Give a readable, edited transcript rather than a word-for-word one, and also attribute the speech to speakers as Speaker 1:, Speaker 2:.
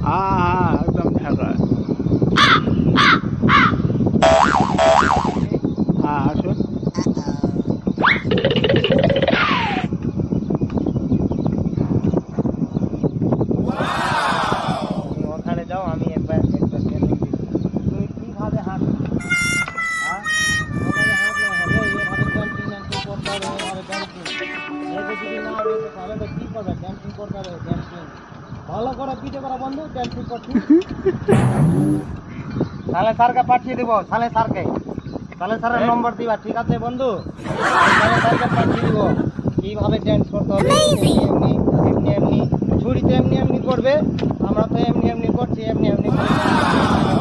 Speaker 1: हाँ एकदम ढाका हाँ আসুন
Speaker 2: ওখানে যাও আমি একবার তুমি কিভাবে হাঁটবে ওখানে হাঁটলে হবে এভাবে ক্যাম্পিং করতে হবে এভাবে ক্যাম্পিং যদি না হবে তাহলে তো কি করবে ক্যাম্পিং করতে হবে ক্যাম্পিং ভালো করে পিঠে করা বন্ধু ক্যাম্পিং করছি তাহলে স্যারকে পাঠিয়ে দেবো তাহলে স্যারের নম্বর দিবা ঠিক আছে বন্ধু তাহলে স্যারকে পাঠিয়ে দেবো কিভাবে ড্যান্স করতে হবে এমনি ছুরিতে এমনি করবে আমরা তো এমনি করছি এমনি